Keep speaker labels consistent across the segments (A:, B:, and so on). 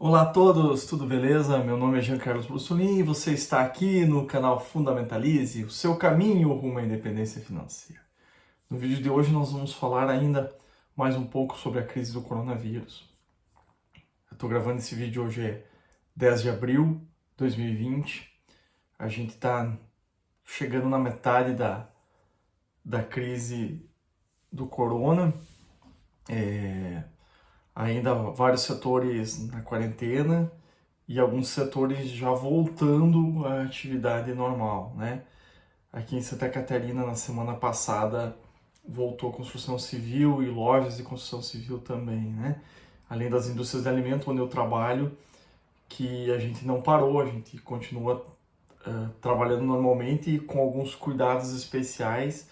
A: Olá a todos, tudo beleza? Meu nome é Jean Carlos Brussolin e você está aqui no canal Fundamentalize, o seu caminho rumo à independência financeira. No vídeo de hoje nós vamos falar ainda mais um pouco sobre a crise do coronavírus. Eu estou gravando esse vídeo hoje é 10 de abril de 2020. A gente está chegando na metade da crise do corona. Ainda vários setores na quarentena e alguns setores já voltando à atividade normal, né? Aqui em Santa Catarina, na semana passada, voltou a construção civil e lojas de construção civil também, né? Além das indústrias de alimento, onde eu trabalho, que a gente não parou, a gente continua trabalhando normalmente e com alguns cuidados especiais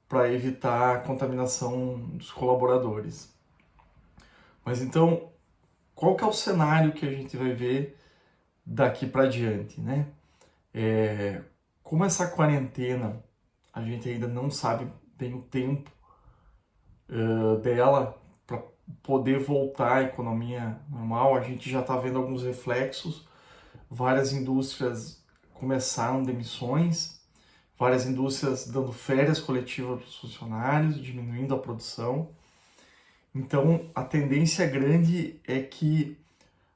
A: para evitar a contaminação dos colaboradores. Mas então, qual que é o cenário que a gente vai ver daqui para diante, né? Como essa quarentena, a gente ainda não sabe bem o tempo dela para poder voltar à economia normal, a gente já está vendo alguns reflexos. Várias indústrias começaram demissões, várias indústrias dando férias coletivas para os funcionários, diminuindo a produção. Então, a tendência grande é que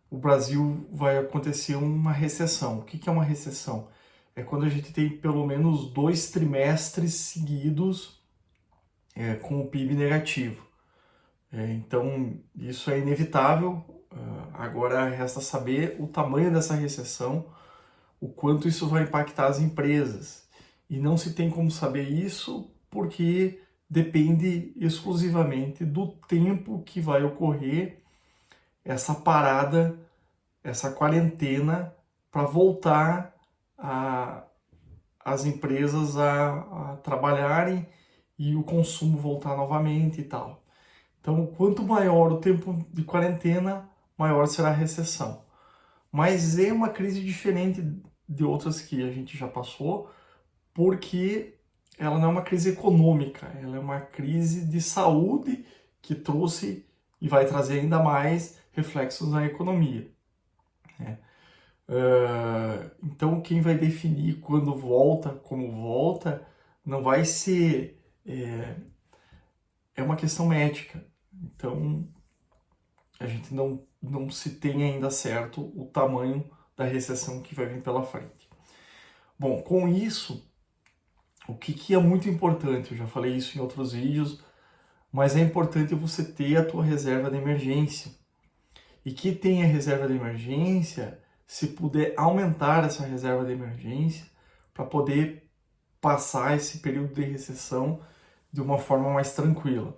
A: o Brasil vai acontecer uma recessão. O que é uma recessão? É quando a gente tem pelo menos 2 trimestres seguidos com o PIB negativo. Então, isso é inevitável. Agora resta saber o tamanho dessa recessão, o quanto isso vai impactar as empresas. E não se tem como saber isso porque depende exclusivamente do tempo que vai ocorrer essa parada, essa quarentena, para voltar as empresas a trabalharem e o consumo voltar novamente e tal. Então, quanto maior o tempo de quarentena, maior será a recessão. Mas é uma crise diferente de outras que a gente já passou, porque ela não é uma crise econômica, ela é uma crise de saúde que trouxe e vai trazer ainda mais reflexos na economia, né? Então, quem vai definir quando volta, como volta, não vai ser... É uma questão médica. Então, a gente não se tem ainda certo o tamanho da recessão que vai vir pela frente. Bom, com isso, o que é muito importante, eu já falei isso em outros vídeos, mas é importante você ter a tua reserva de emergência. E que tenha reserva de emergência, se puder aumentar essa reserva de emergência para poder passar esse período de recessão de uma forma mais tranquila.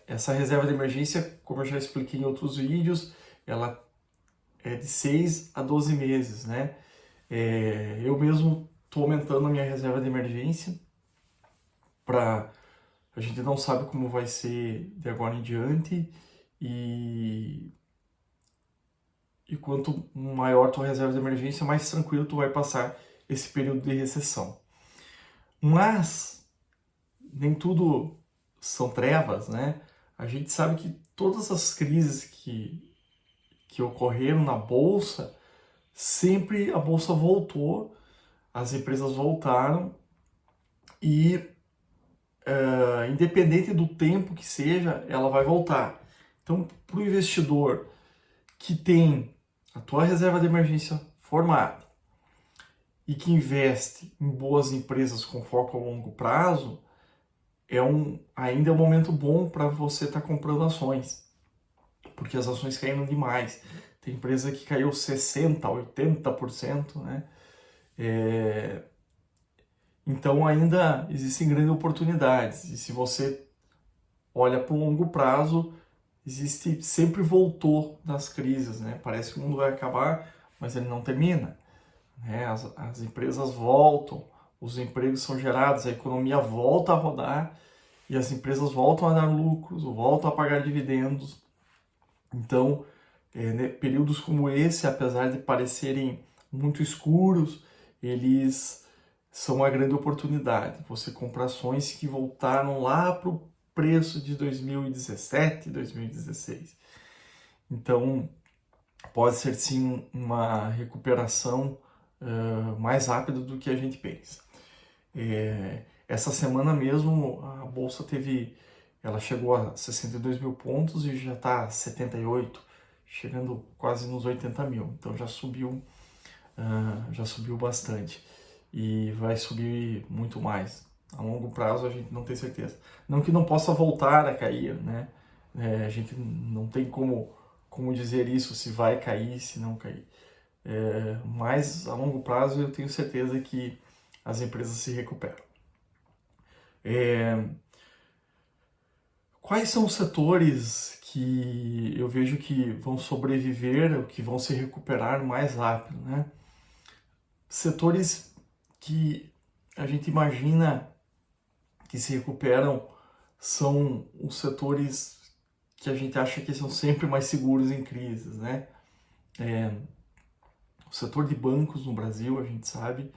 A: Essa reserva de emergência, como eu já expliquei em outros vídeos, ela é de 6 a 12 meses, né? Eu mesmo estou aumentando a minha reserva de emergência para... A gente não sabe como vai ser de agora em diante e quanto maior tua reserva de emergência, mais tranquilo tu vai passar esse período de recessão. Mas nem tudo são trevas, né? A gente sabe que todas as crises que ocorreram na Bolsa, sempre a Bolsa voltou, as empresas voltaram e, independente do tempo que seja, ela vai voltar. Então, para o investidor que tem a tua reserva de emergência formada e que investe em boas empresas com foco a longo prazo, ainda é um momento bom para você estar comprando ações, porque as ações caíram demais. Tem empresa que caiu 60%, 80%, né? Então ainda existem grandes oportunidades. E se você olha para o longo prazo, sempre voltou das crises, né? Parece que o mundo vai acabar, mas ele não termina, né? As empresas voltam, os empregos são gerados, a economia volta a rodar e as empresas voltam a dar lucros, voltam a pagar dividendos. Então, períodos como esse, apesar de parecerem muito escuros, eles são uma grande oportunidade. Você compra ações que voltaram lá para o preço de 2017, 2016. Então, pode ser sim uma recuperação mais rápida do que a gente pensa. Essa semana mesmo a bolsa ela chegou a 62 mil pontos e já está 78, chegando quase nos 80 mil. Então já subiu bastante e vai subir muito mais. A longo prazo a gente não tem certeza. Não que não possa voltar a cair, né? A gente não tem como dizer isso, se vai cair, se não cair. Mas a longo prazo eu tenho certeza que as empresas se recuperam. Quais são os setores que eu vejo que vão sobreviver, que vão se recuperar mais rápido, né? Setores que a gente imagina que se recuperam são os setores que a gente acha que são sempre mais seguros em crises, né? O setor de bancos no Brasil, a gente sabe,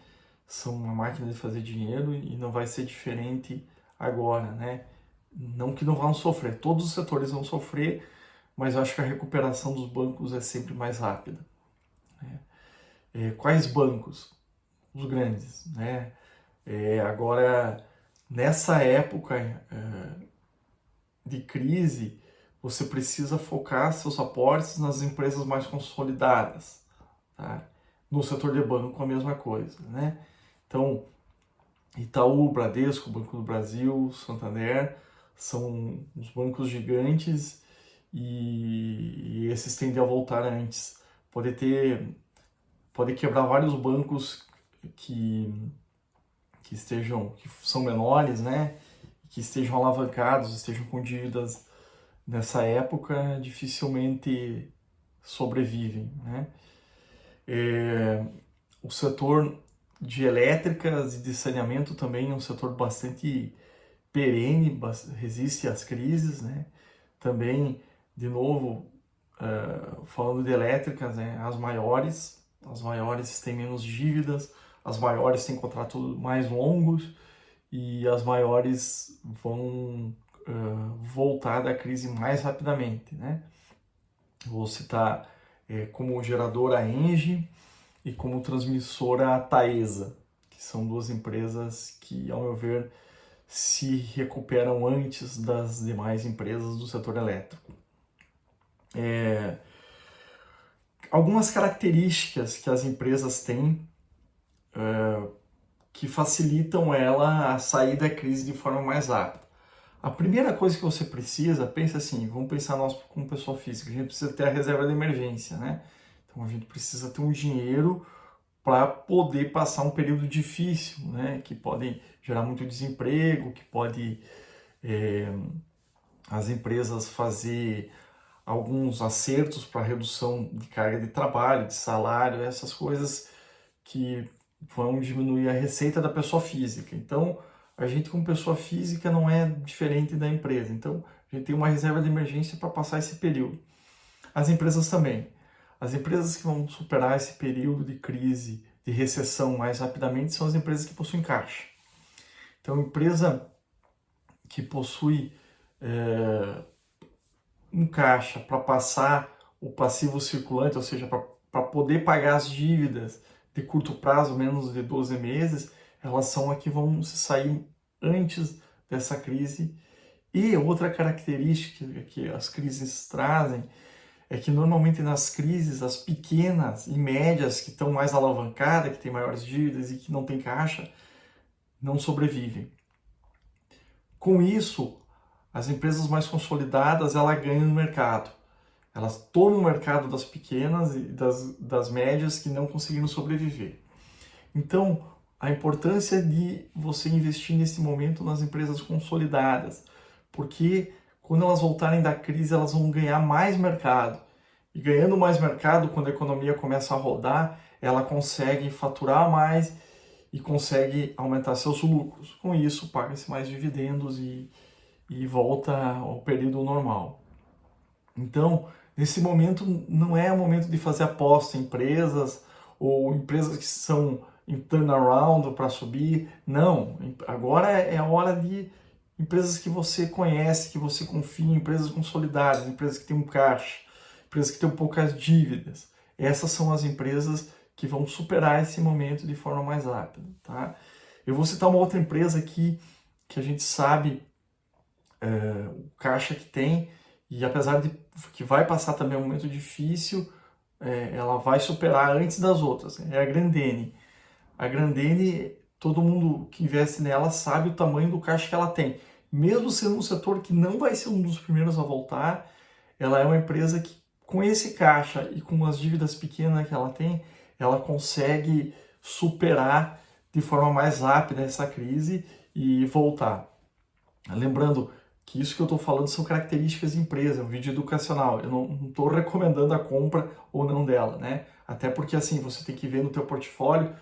A: são uma máquina de fazer dinheiro e não vai ser diferente agora, né? Não que não vão sofrer, todos os setores vão sofrer, mas eu acho que a recuperação dos bancos é sempre mais rápida. Quais bancos? Os grandes, né? Agora, nessa época de crise, você precisa focar seus aportes nas empresas mais consolidadas, tá? No setor de banco, a mesma coisa, né? Então, Itaú, Bradesco, Banco do Brasil, Santander, são os bancos gigantes e esses tendem a voltar antes. Pode quebrar vários bancos que são menores, né? Que estejam alavancados, estejam com dívidas nessa época, dificilmente sobrevivem, né? O setor de elétricas e de saneamento também é um setor bastante perene, resiste às crises, né? Também, de novo, falando de elétricas, né? As maiores têm menos dívidas, as maiores têm contratos mais longos e as maiores vão voltar da crise mais rapidamente, né? Vou citar como geradora a Engie e como transmissora a Taesa, que são duas empresas que, ao meu ver, se recuperam antes das demais empresas do setor elétrico. Algumas características que as empresas têm que facilitam ela a sair da crise de forma mais rápida. A primeira coisa que você precisa, pensa assim, vamos pensar nós como pessoa física, a gente precisa ter a reserva de emergência, né? Então a gente precisa ter um dinheiro para poder passar um período difícil, né? Que pode gerar muito desemprego, que pode as empresas fazer alguns acertos para redução de carga de trabalho, de salário, essas coisas que vão diminuir a receita da pessoa física. Então, a gente como pessoa física não é diferente da empresa. Então, a gente tem uma reserva de emergência para passar esse período. As empresas também. As empresas que vão superar esse período de crise, de recessão mais rapidamente, são as empresas que possuem caixa. Então, empresa que possui um caixa para passar o passivo circulante, ou seja, para poder pagar as dívidas de curto prazo, menos de 12 meses, elas são as que vão se sair antes dessa crise. E outra característica que as crises trazem é que normalmente nas crises, as pequenas e médias que estão mais alavancadas, que têm maiores dívidas e que não têm caixa, não sobrevivem. Com isso, as empresas mais consolidadas, elas ganham no mercado. Elas tomam o mercado das pequenas e das médias que não conseguiram sobreviver. Então, a importância de você investir nesse momento nas empresas consolidadas, porque quando elas voltarem da crise, elas vão ganhar mais mercado. E ganhando mais mercado, quando a economia começa a rodar, ela consegue faturar mais e consegue aumentar seus lucros. Com isso, paga-se mais dividendos e volta ao período normal. Então, nesse momento, não é o momento de fazer aposta em empresas ou empresas que são em turnaround para subir. Não, agora é a hora de empresas que você conhece, que você confia, empresas consolidadas, empresas que têm um caixa. empresas que têm poucas dívidas. Essas são as empresas que vão superar esse momento de forma mais rápida, tá? Eu vou citar uma outra empresa aqui que a gente sabe o caixa que tem, e apesar de que vai passar também um momento difícil, ela vai superar antes das outras. É a Grendene. A Grendene, todo mundo que investe nela sabe o tamanho do caixa que ela tem. Mesmo sendo um setor que não vai ser um dos primeiros a voltar, ela é uma empresa que, com esse caixa e com as dívidas pequenas que ela tem, ela consegue superar de forma mais rápida essa crise e voltar. Lembrando que isso que eu estou falando são características de empresa, é um vídeo educacional. Eu não estou recomendando a compra ou não dela, né? Até porque assim, você tem que ver no teu portfólio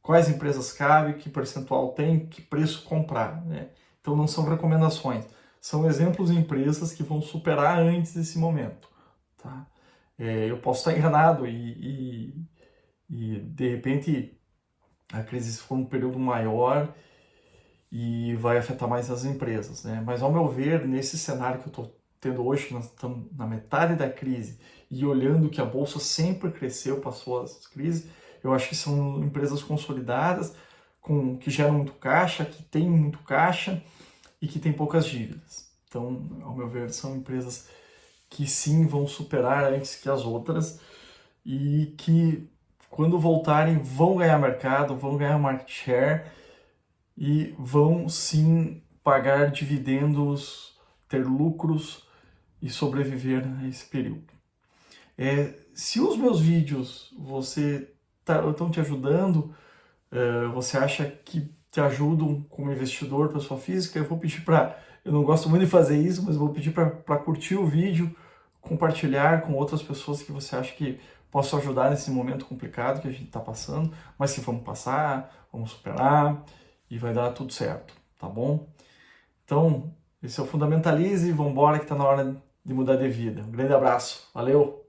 A: quais empresas cabem, que percentual tem, que preço comprar, né? Então não são recomendações, são exemplos de empresas que vão superar antes desse momento, tá? Eu posso estar enganado e de repente a crise for um período maior e vai afetar mais as empresas, né? Mas ao meu ver, nesse cenário que eu estou tendo hoje, que nós estamos na metade da crise e olhando que a bolsa sempre cresceu, passou as crises, eu acho que são empresas consolidadas, que geram muito caixa, que têm muito caixa e que têm poucas dívidas. Então, ao meu ver, são empresas que sim vão superar antes que as outras e que, quando voltarem, vão ganhar mercado, vão ganhar market share e vão sim pagar dividendos, ter lucros e sobreviver a esse período. Se os meus vídeos estão te ajudando, você acha que te ajudam como investidor, pessoa física, eu vou pedir eu não gosto muito de fazer isso, mas vou pedir para curtir o vídeo, compartilhar com outras pessoas que você acha que possam ajudar nesse momento complicado que a gente está passando, mas que vamos passar, vamos superar e vai dar tudo certo, tá bom? Então, esse é o Fundamentalize, vamos embora que está na hora de mudar de vida. Um grande abraço, valeu!